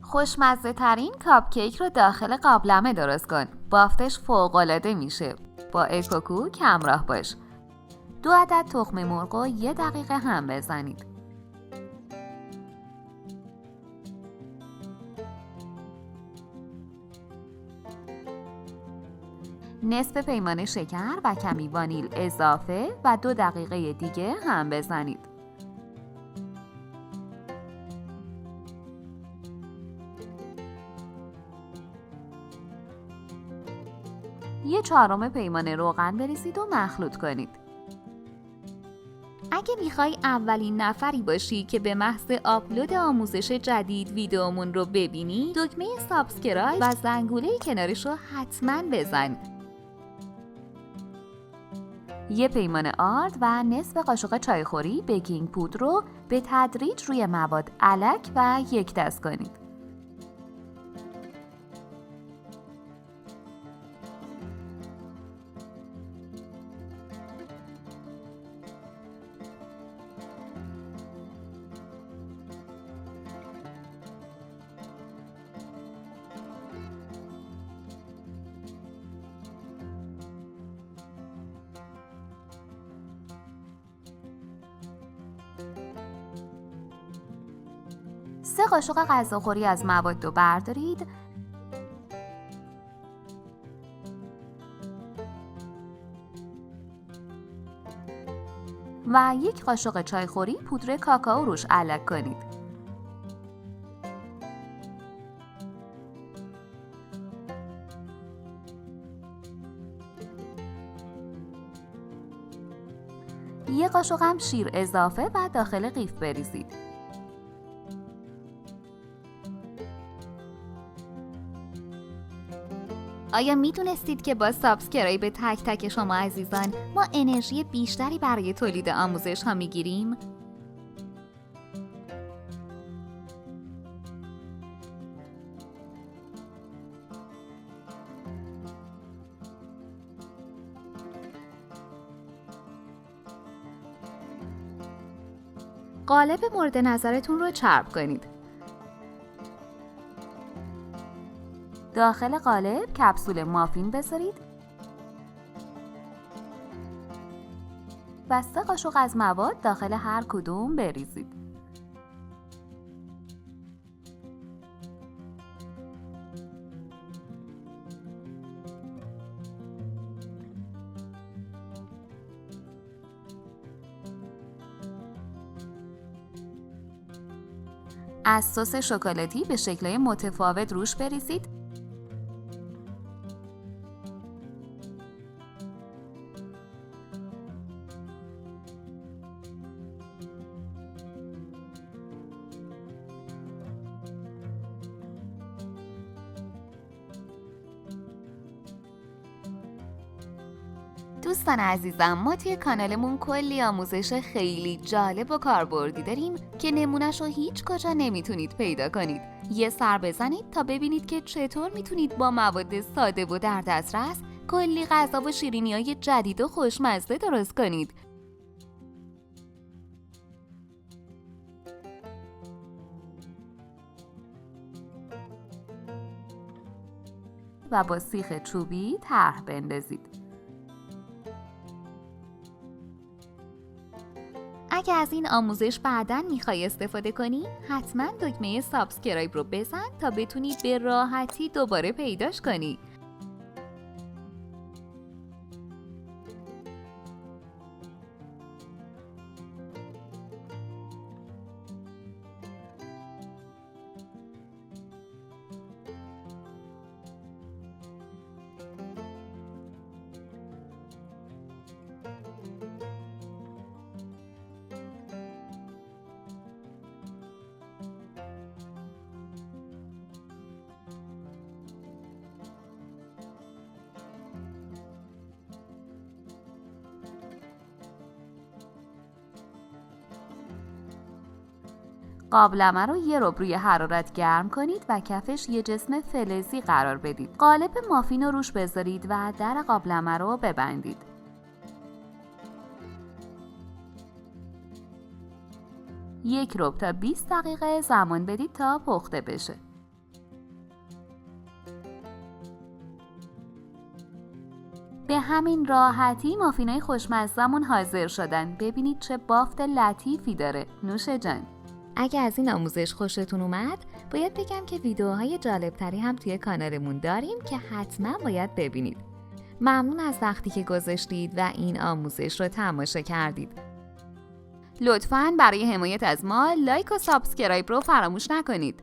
خوشمزه ترین کاپکیک رو داخل قابلمه درست کن. بافتش فوق‌العاده میشه. با اگ و کوک همراه باش. 2 عدد تخم مرغ رو 1 دقیقه هم بزنید. نصف پیمانه شکر و کمی وانیل اضافه و 2 دقیقه دیگه هم بزنید. یه 1/4 پیمانه روغن بریزید و مخلوط کنید. اگه میخوای اولین نفری باشی که به محض آپلود آموزش جدید ویدیومون رو ببینی، دکمه سابسکرایب و زنگوله کنارش رو حتما بزن. 1 پیمانه آرد و نصف قاشق چایخوری بیکینگ پودر رو به تدریج روی مواد الک و یک دست کنید. سه قاشق غذاخوری از مواد رو بردارید و 1 قاشق چایخوری پودر کاکائو روش الک کنید. یه قاشق هم شیر اضافه و داخل قیف بریزید. آیا میدونستید که با سابسکرایب تک تک شما عزیزان ما انرژی بیشتری برای تولید آموزش ها میگیریم؟ قالب مورد نظرتون رو چرب کنید. داخل قالب کپسول مافین بذارید و 3 قاشق از مواد داخل هر کدوم بریزید. از سس شکلاتی به شکل‌های متفاوت روش بریزید. دوستان عزیزم، ما توی کانالمون کلی آموزش خیلی جالب و کاربردی داریم که نمونه‌شو هیچ کجا نمیتونید پیدا کنید. یه سر بزنید تا ببینید که چطور میتونید با مواد ساده و در دسترس کلی غذا و شیرینی‌های جدید و خوشمزه درست کنید. و با سیخ چوبی طرح بندازید. اگه از این آموزش بعداً میخوای استفاده کنی، حتما دکمه سابسکرایب رو بزن تا بتونی به راحتی دوباره پیداش کنی. قابلمه رو یه ربع روی حرارت گرم کنید و کفش یه جسم فلزی قرار بدید. قالب مافین رو روش بذارید و در قابلمه رو ببندید. یک ربع تا 20 دقیقه زمان بدید تا پخته بشه. به همین راحتی مافینای خوشمزه‌مون حاضر شدن. ببینید چه بافت لطیفی داره. نوش جان. اگه از این آموزش خوشتون اومد، باید بگم که ویدیوهای جالبتری هم توی کانالمون داریم که حتما باید ببینید. ممنون از وقتی که گذاشتید و این آموزش رو تماشا کردید. لطفاً برای حمایت از ما لایک و سابسکرایب رو فراموش نکنید.